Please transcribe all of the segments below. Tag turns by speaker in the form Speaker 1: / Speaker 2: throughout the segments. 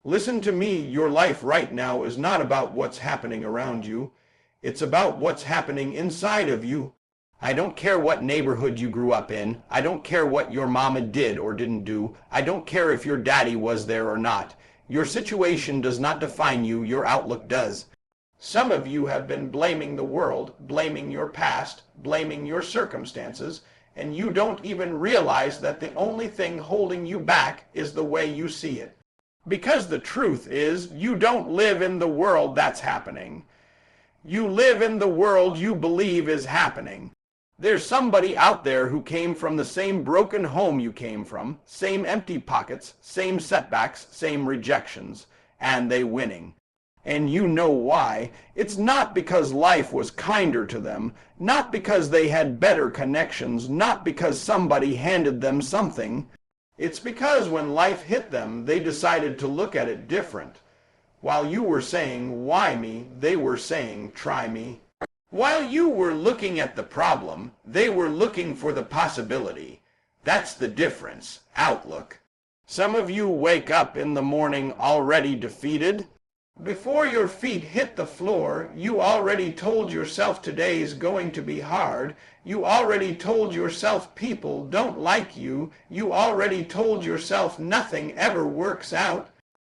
Speaker 1: Listen to me, your life right now is not about what's happening around you. It's about what's happening inside of you. I don't care what neighborhood you grew up in. I don't care what your mama did or didn't do. I don't care if your daddy was there or not. Your situation does not define you, your outlook does. Some of you have been blaming the world, blaming your past, blaming your circumstances, and you don't even realize that the only thing holding you back is the way you see it. Because the truth is, you don't live in the world that's happening. You live in the world you believe is happening. There's somebody out there who came from the same broken home you came from, same empty pockets, same setbacks, same rejections, and they winning. And you know why. It's not because life was kinder to them, not because they had better connections, not because somebody handed them something. It's because when life hit them, they decided to look at it different. While you were saying, why me, they were saying, try me. While you were looking at the problem, they were looking for the possibility. That's the difference, outlook. Some of you wake up in the morning already defeated. Before your feet hit the floor, you already told yourself today's going to be hard. You already told yourself people don't like you. You already told yourself nothing ever works out.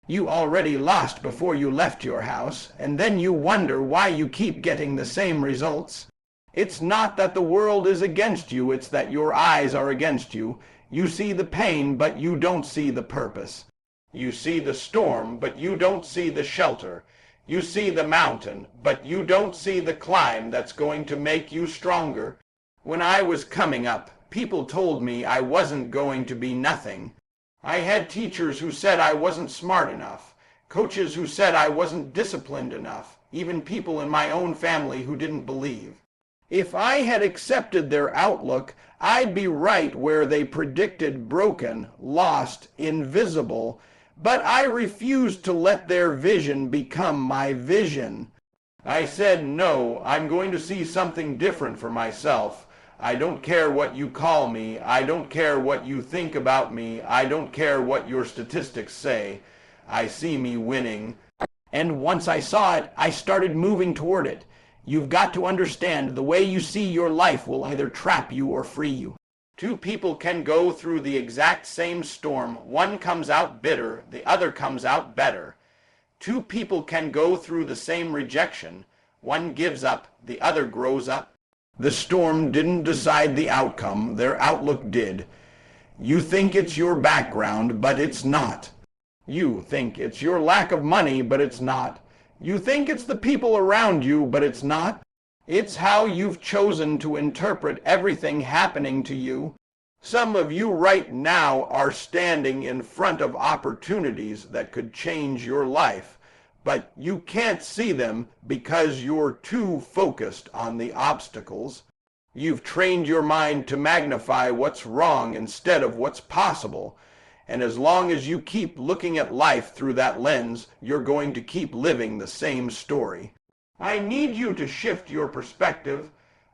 Speaker 1: You already lost before you left your house, and then you wonder why you keep getting the same results. It's not that the world is against you, it's that your eyes are against you. You see the pain, but you don't see the purpose. You see the storm, but you don't see the shelter. You see the mountain, but you don't see the climb that's going to make you stronger. When I was coming up, people told me I wasn't going to be nothing. I had teachers who said I wasn't smart enough, coaches who said I wasn't disciplined enough, even people in my own family who didn't believe. If I had accepted their outlook, I'd be right where they predicted broken, lost, invisible, but I refused to let their vision become my vision. I said, no, I'm going to see something different for myself. I don't care what you call me. I don't care what you think about me. I don't care what your statistics say. I see me winning. And once I saw it, I started moving toward it. You've got to understand the way you see your life will either trap you or free you. Two people can go through the exact same storm. One comes out bitter, the other comes out better. Two people can go through the same rejection. One gives up, the other grows up. The storm didn't decide the outcome, their outlook did. You think it's your background, but it's not. You think it's your lack of money, but it's not. You think it's the people around you, but it's not. It's how you've chosen to interpret everything happening to you. Some of you right now are standing in front of opportunities that could change your life, but you can't see them because you're too focused on the obstacles. You've trained your mind to magnify what's wrong instead of what's possible. And as long as you keep looking at life through that lens, you're going to keep living the same story. I need you to shift your perspective.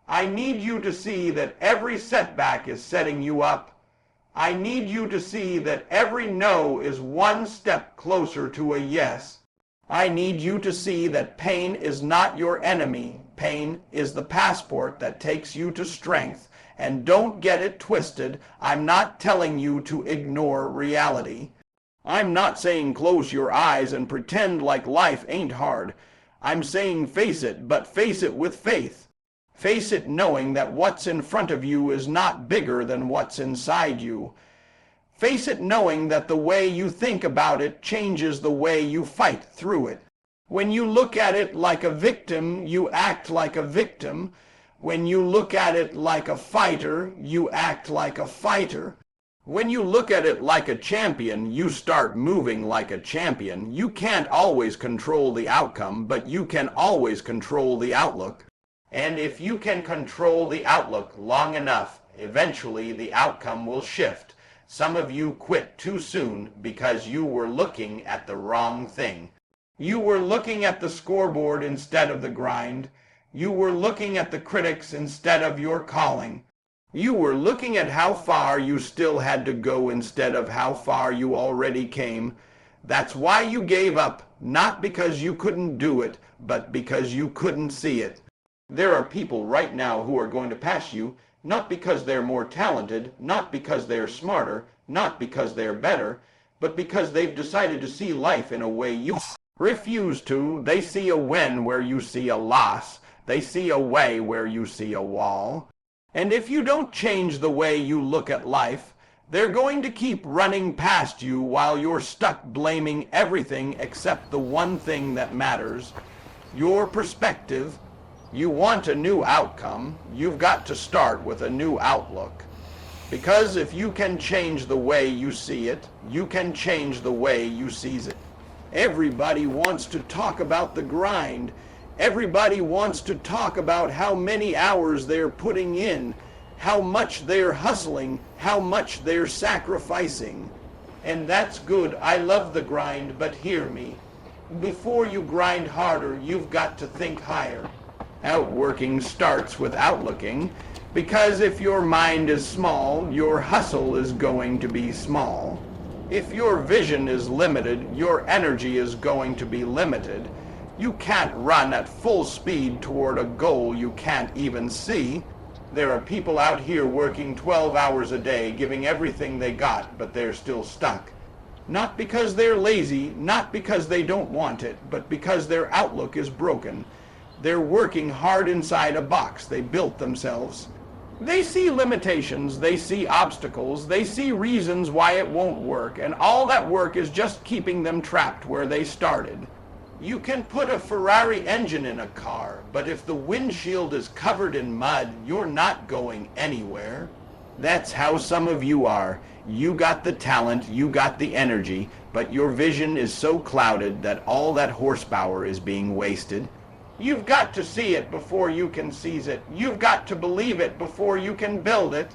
Speaker 1: I need you to see that every setback is setting you up. I need you to see that every no is one step closer to a yes. I need you to see that pain is not your enemy. Pain is the passport that takes you to strength. And don't get it twisted. I'm not telling you to ignore reality. I'm not saying close your eyes and pretend like life ain't hard. I'm saying face it, but face it with faith. Face it knowing that what's in front of you is not bigger than what's inside you. Face it knowing that the way you think about it changes the way you fight through it. When you look at it like a victim, you act like a victim. When you look at it like a fighter, you act like a fighter. When you look at it like a champion, you start moving like a champion. You can't always control the outcome, but you can always control the outlook. And if you can control the outlook long enough, eventually the outcome will shift. Some of you quit too soon because you were looking at the wrong thing. You were looking at the scoreboard instead of the grind. You were looking at the critics instead of your calling. You were looking at how far you still had to go instead of how far you already came. That's why you gave up, not because you couldn't do it, but because you couldn't see it. There are people right now who are going to pass you, not because they're more talented, not because they're smarter, not because they're better, but because they've decided to see life in a way you refuse to. They see a win where you see a loss. They see a way where you see a wall. And if you don't change the way you look at life, they're going to keep running past you while you're stuck blaming everything except the one thing that matters, your perspective. You want a new outcome, you've got to start with a new outlook. Because if you can change the way you see it, you can change the way you seize it. Everybody wants to talk about the grind. Everybody wants to talk about how many hours they're putting in, how much they're hustling, how much they're sacrificing. And that's good. I love the grind, but hear me. Before you grind harder, you've got to think higher. Outworking starts with outlooking, because if your mind is small, your hustle is going to be small. If your vision is limited, your energy is going to be limited. You can't run at full speed toward a goal you can't even see. There are people out here working 12 hours a day, giving everything they got, but they're still stuck. Not because they're lazy, not because they don't want it, but because their outlook is broken. They're working hard inside a box they built themselves. They see limitations, they see obstacles, they see reasons why it won't work, and all that work is just keeping them trapped where they started. You can put a Ferrari engine in a car, but if the windshield is covered in mud, you're not going anywhere. That's how some of you are. You got the talent, you got the energy, but your vision is so clouded that all that horsepower is being wasted. You've got to see it before you can seize it. You've got to believe it before you can build it.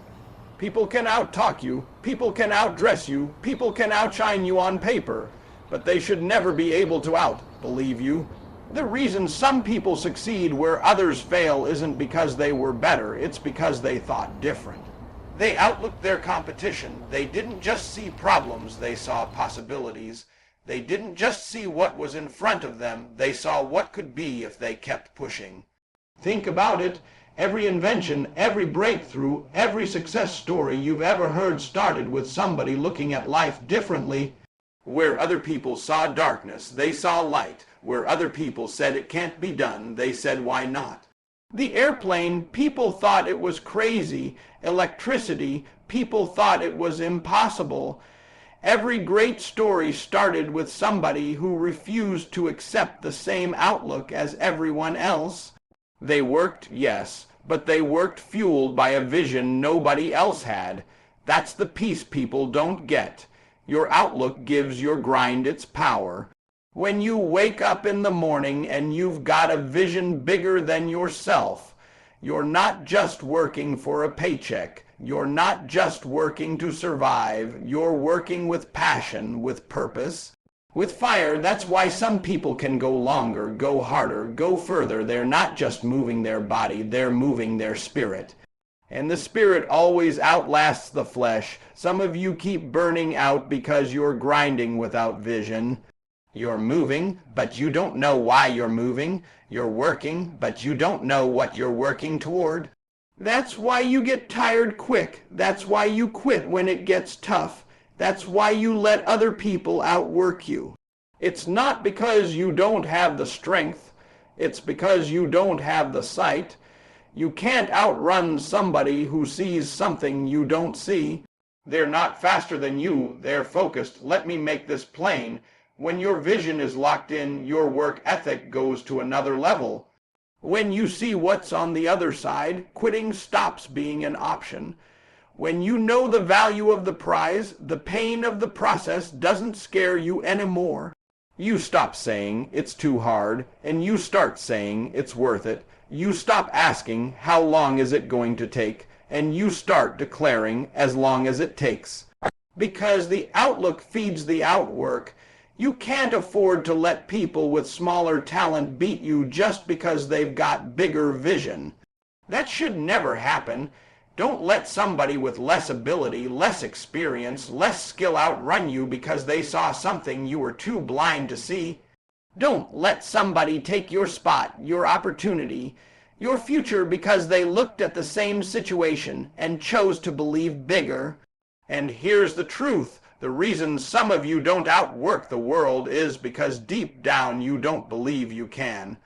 Speaker 1: People can out-talk you. People can outdress you. People can outshine you on paper. But they should never be able to out-believe you. The reason some people succeed where others fail isn't because they were better. It's because they thought different. They outlooked their competition. They didn't just see problems. They saw possibilities. They didn't just see what was in front of them, they saw what could be if they kept pushing. Think about it. Every invention, every breakthrough, every success story you've ever heard started with somebody looking at life differently. Where other people saw darkness, they saw light. Where other people said it can't be done, they said why not. The airplane, people thought it was crazy. Electricity, people thought it was impossible. Every great story started with somebody who refused to accept the same outlook as everyone else. They worked, yes, but they worked fueled by a vision nobody else had. That's the piece people don't get. Your outlook gives your grind its power. When you wake up in the morning and you've got a vision bigger than yourself, you're not just working for a paycheck. You're not just working to survive. You're working with passion, with purpose, with fire. That's why some people can go longer, go harder, go further. They're not just moving their body, they're moving their spirit. And the spirit always outlasts the flesh. Some of you keep burning out because you're grinding without vision. You're moving, but you don't know why you're moving. You're working, but you don't know what you're working toward. That's why you get tired quick. That's why you quit when it gets tough. That's why you let other people outwork you. It's not because you don't have the strength. It's because you don't have the sight. You can't outrun somebody who sees something you don't see. They're not faster than you. They're focused. Let me make this plain. When your vision is locked in, your work ethic goes to another level. When you see what's on the other side, quitting stops being an option. When you know the value of the prize, the pain of the process doesn't scare you anymore. You stop saying it's too hard, and you start saying it's worth it. You stop asking how long is it going to take, and you start declaring as long as it takes. Because the outlook feeds the outwork. You can't afford to let people with smaller talent beat you just because they've got bigger vision. That should never happen. Don't let somebody with less ability, less experience, less skill outrun you because they saw something you were too blind to see. Don't let somebody take your spot, your opportunity, your future because they looked at the same situation and chose to believe bigger. And here's the truth. The reason some of you don't outwork the world is because deep down you don't believe you can.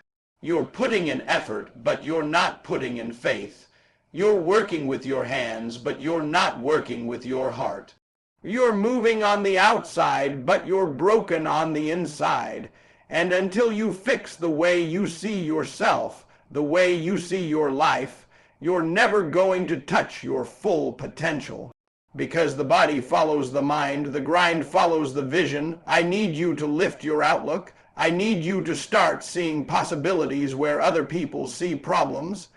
Speaker 1: You're putting in effort, but you're not putting in faith. You're working with your hands, but you're not working with your heart. You're moving on the outside, but you're broken on the inside. And until you fix the way you see yourself, the way you see your life, you're never going to touch your full potential. Because the body follows the mind, the grind follows the vision. I need you to lift your outlook. I need you to start seeing possibilities where other people see problems.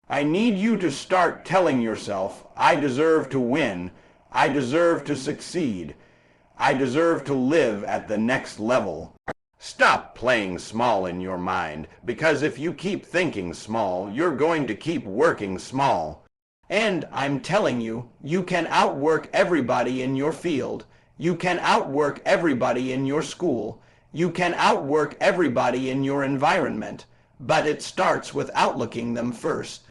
Speaker 1: I need you to start telling yourself, I deserve to win. I deserve to succeed. I deserve to live at the next level. Stop playing small in your mind, because if you keep thinking small, you're going to keep working small. And I'm telling you, you can outwork everybody in your field. You can outwork everybody in your school. You can outwork everybody in your environment. But it starts with outlooking them first.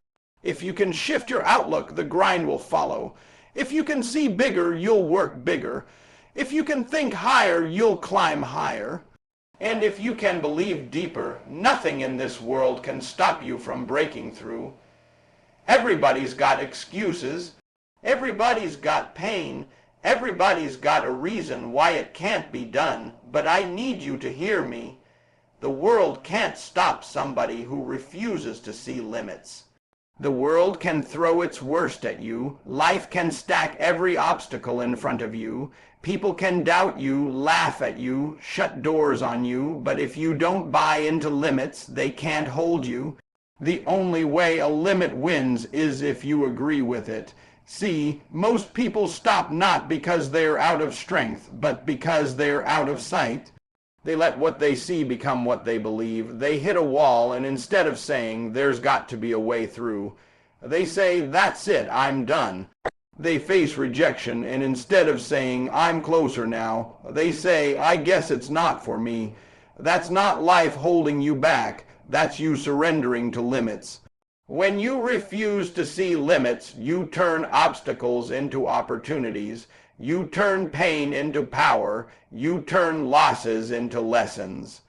Speaker 1: If you can shift your outlook, the grind will follow. If you can see bigger, you'll work bigger. If you can think higher, you'll climb higher. And if you can believe deeper, nothing in this world can stop you from breaking through. Everybody's got excuses. Everybody's got pain. Everybody's got a reason why it can't be done. But I need you to hear me. The world can't stop somebody who refuses to see limits. The world can throw its worst at you. Life can stack every obstacle in front of you. People can doubt you, laugh at you, shut doors on you. But if you don't buy into limits, they can't hold you. The only way a limit wins is if you agree with it. See, most people stop not because they're out of strength, but because they're out of sight. They let what they see become what they believe. They hit a wall, and instead of saying, there's got to be a way through, they say, that's it, I'm done. They face rejection, and instead of saying, I'm closer now, they say, I guess it's not for me. That's not life holding you back. That's you surrendering to limits. When you refuse to see limits, you turn obstacles into opportunities. You turn pain into power. You turn losses into lessons.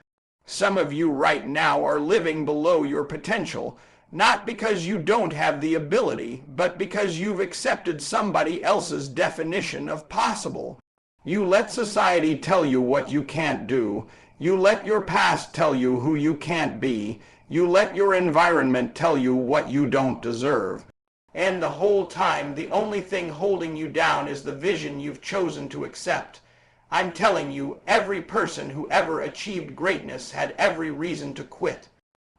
Speaker 1: Some of you right now are living below your potential, not because you don't have the ability, but because you've accepted somebody else's definition of possible. You let society tell you what you can't do. You let your past tell you who you can't be. You let your environment tell you what you don't deserve. And the whole time, the only thing holding you down is the vision you've chosen to accept. I'm telling you, every person who ever achieved greatness had every reason to quit.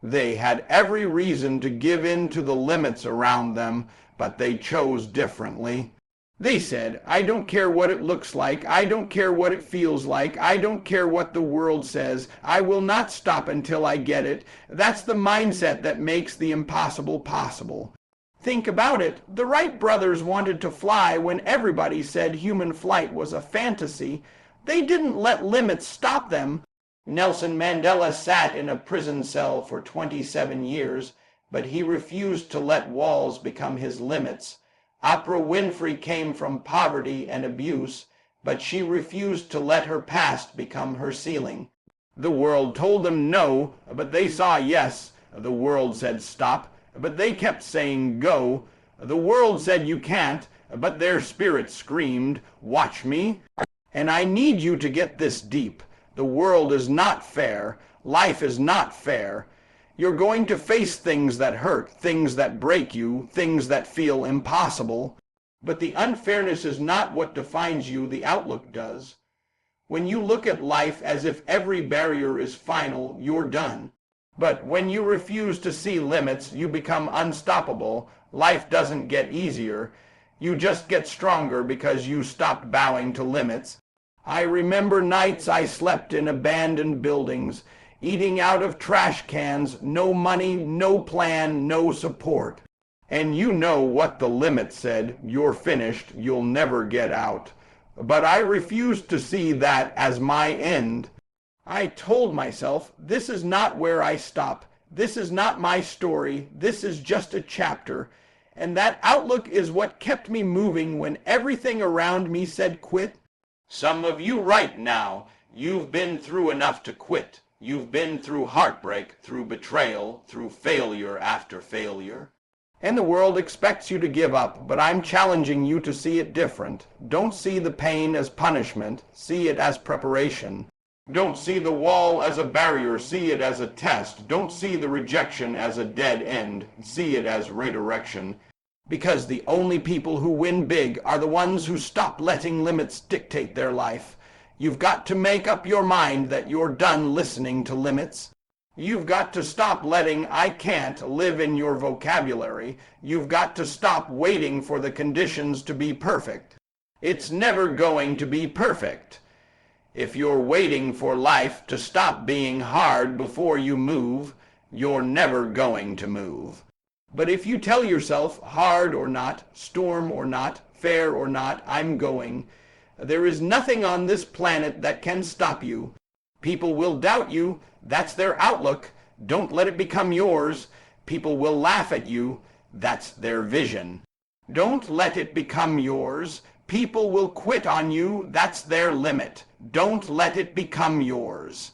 Speaker 1: They had every reason to give in to the limits around them, but they chose differently. They said, I don't care what it looks like, I don't care what it feels like, I don't care what the world says, I will not stop until I get it. That's the mindset that makes the impossible possible. Think about it. The Wright brothers wanted to fly when everybody said human flight was a fantasy. They didn't let limits stop them. Nelson Mandela sat in a prison cell for 27 years, but he refused to let walls become his limits. Oprah Winfrey came from poverty and abuse, but she refused to let her past become her ceiling. The world told them no, but they saw yes. The world said stop, but they kept saying go. The world said you can't, but their spirit screamed, watch me. And I need you to get this deep. The world is not fair. Life is not fair. You're going to face things that hurt, things that break you, things that feel impossible. But the unfairness is not what defines you, the outlook does. When you look at life as if every barrier is final, you're done. But when you refuse to see limits, you become unstoppable. Life doesn't get easier. You just get stronger because you stopped bowing to limits. I remember nights I slept in abandoned buildings, eating out of trash cans, no money, no plan, no support. And you know what the limit said: you're finished, you'll never get out. But I refused to see that as my end. I told myself, this is not where I stop. This is not my story. This is just a chapter. And that outlook is what kept me moving when everything around me said quit. Some of you right now, you've been through enough to quit. You've been through heartbreak, through betrayal, through failure after failure. And the world expects you to give up, but I'm challenging you to see it different. Don't see the pain as punishment. See it as preparation. Don't see the wall as a barrier. See it as a test. Don't see the rejection as a dead end. See it as redirection. Because the only people who win big are the ones who stop letting limits dictate their life. You've got to make up your mind that you're done listening to limits. You've got to stop letting "I can't" live in your vocabulary. You've got to stop waiting for the conditions to be perfect. It's never going to be perfect. If you're waiting for life to stop being hard before you move, you're never going to move. But if you tell yourself, hard or not, storm or not, fair or not, I'm going, there is nothing on this planet that can stop you. People will doubt you. That's their outlook. Don't let it become yours. People will laugh at you. That's their vision. Don't let it become yours. People will quit on you. That's their limit. Don't let it become yours.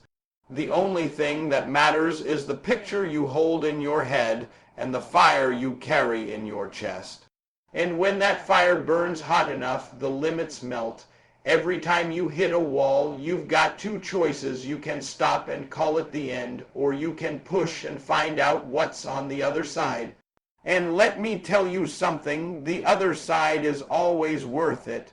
Speaker 1: The only thing that matters is the picture you hold in your head and the fire you carry in your chest. And when that fire burns hot enough, the limits melt. Every time you hit a wall, you've got two choices. You can stop and call it the end, or you can push and find out what's on the other side. And let me tell you something, the other side is always worth it.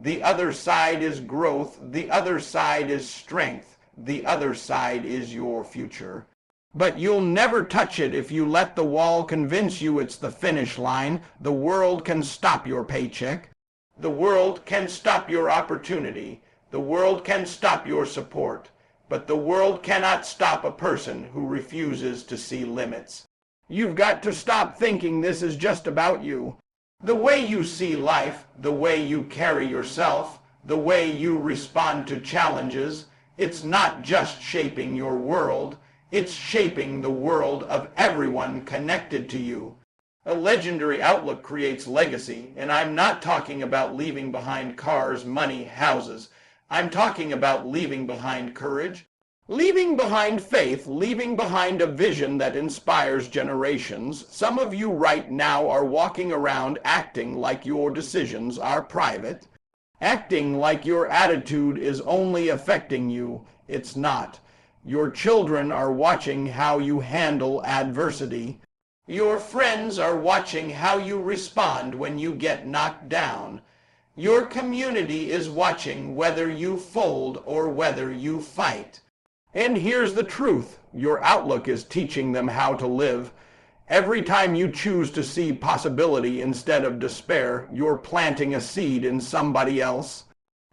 Speaker 1: The other side is growth. The other side is strength. The other side is your future. But you'll never touch it if you let the wall convince you it's the finish line. The world can stop your paycheck. The world can stop your opportunity. The world can stop your support. But the world cannot stop a person who refuses to see limits. You've got to stop thinking this is just about you. The way you see life, the way you carry yourself, the way you respond to challenges, it's not just shaping your world, it's shaping the world of everyone connected to you. A legendary outlook creates legacy, and I'm not talking about leaving behind cars, money, houses. I'm talking about leaving behind courage, leaving behind faith, leaving behind a vision that inspires generations. Some of you right now are walking around acting like your decisions are private, acting like your attitude is only affecting you. It's not. Your children are watching how you handle adversity. Your friends are watching how you respond when you get knocked down. Your community is watching whether you fold or whether you fight. And here's the truth. Your outlook is teaching them how to live. Every time you choose to see possibility instead of despair, you're planting a seed in somebody else.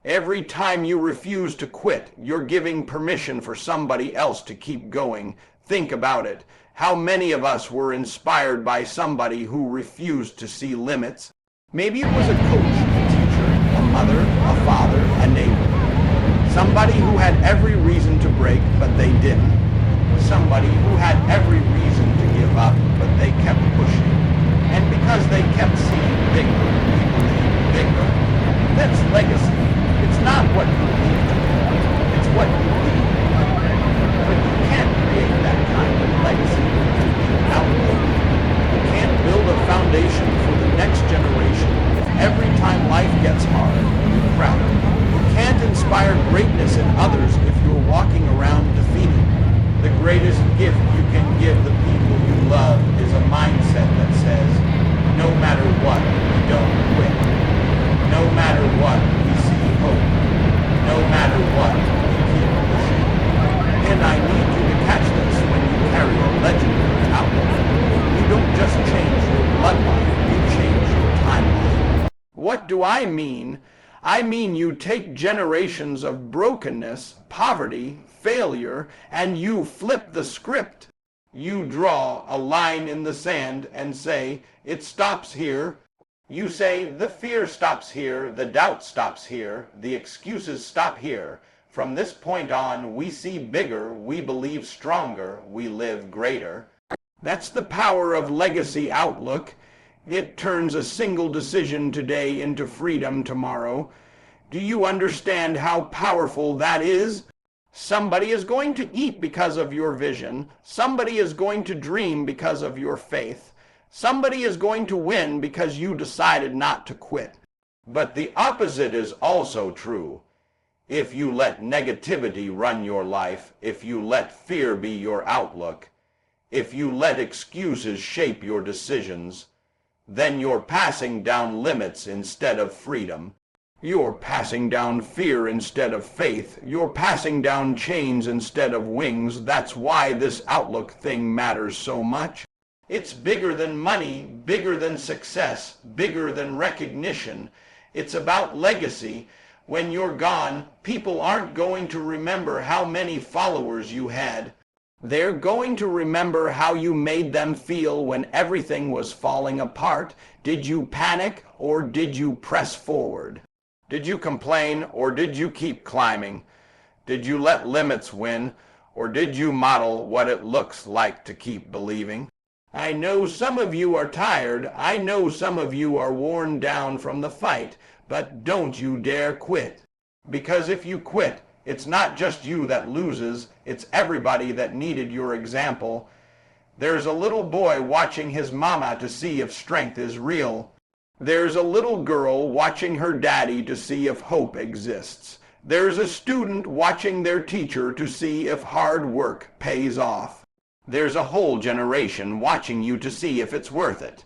Speaker 1: Every time you refuse to quit, you're giving permission for somebody else to keep going. Think about it. How many of us were inspired by somebody who refused to see limits? Maybe it was a coach, a teacher, a mother, a father, a neighbor. Somebody who had every reason to break, but they didn't. Somebody who had every reason to give up, but they kept pushing. And because they kept seeing bigger, we believe bigger. That's legacy. It's not what you leave to do. It's what you leave. But you can't create that kind of legacy with your outlook. You can't build a foundation for the next generation if every time life gets hard, you crack. You can't inspire greatness in others if you're walking around defeated. The greatest gift you can give the people you love is a mindset that says, no matter what, we don't quit. No matter what, we see hope. No matter what, we keep pushing. And I need you to catch this when you carry a legendary outlook. You don't just change your bloodline, you change your timeline. What do I mean? I mean you take generations of brokenness, poverty, failure, and you flip the script. You draw a line in the sand and say, it stops here. You say, the fear stops here, the doubt stops here, the excuses stop here. From this point on, we see bigger, we believe stronger, we live greater. That's the power of legacy outlook. It turns a single decision today into freedom tomorrow. Do you understand how powerful that is? Somebody is going to eat because of your vision. Somebody is going to dream because of your faith. Somebody is going to win because you decided not to quit. But the opposite is also true. If you let negativity run your life, if you let fear be your outlook, if you let excuses shape your decisions, then you're passing down limits instead of freedom. You're passing down fear instead of faith. You're passing down chains instead of wings. That's why this outlook thing matters so much. It's bigger than money, bigger than success, bigger than recognition. It's about legacy. When you're gone, people aren't going to remember how many followers you had. They're going to remember how you made them feel when everything was falling apart. Did you panic or did you press forward? Did you complain or did you keep climbing? Did you let limits win or did you model what it looks like to keep believing? I know some of you are tired. I know some of you are worn down from the fight, but don't you dare quit. Because if you quit, it's not just you that loses, it's everybody that needed your example. There's a little boy watching his mama to see if strength is real. There's a little girl watching her daddy to see if hope exists. There's a student watching their teacher to see if hard work pays off. There's a whole generation watching you to see if it's worth it.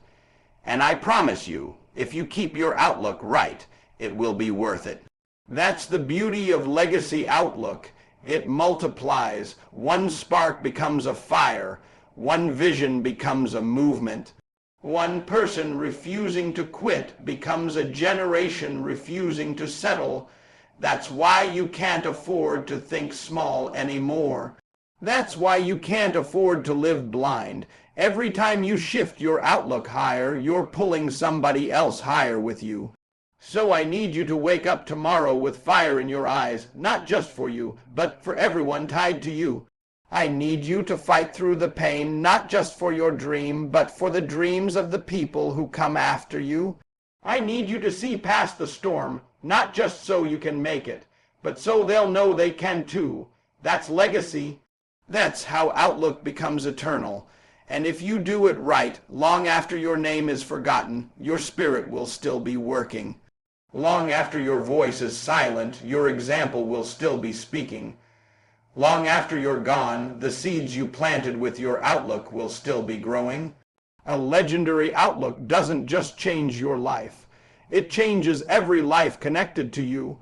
Speaker 1: And I promise you, if you keep your outlook right, it will be worth it. That's the beauty of legacy outlook. It multiplies. One spark becomes a fire. One vision becomes a movement. One person refusing to quit becomes a generation refusing to settle. That's why you can't afford to think small anymore. That's why you can't afford to live blind. Every time you shift your outlook higher, you're pulling somebody else higher with you. So I need you to wake up tomorrow with fire in your eyes, not just for you, but for everyone tied to you. I need you to fight through the pain, not just for your dream, but for the dreams of the people who come after you. I need you to see past the storm, not just so you can make it, but so they'll know they can too. That's legacy. That's how outlook becomes eternal. And if you do it right, long after your name is forgotten, your spirit will still be working. Long after your voice is silent, your example will still be speaking. Long after you're gone, the seeds you planted with your outlook will still be growing. A legendary outlook doesn't just change your life. It changes every life connected to you.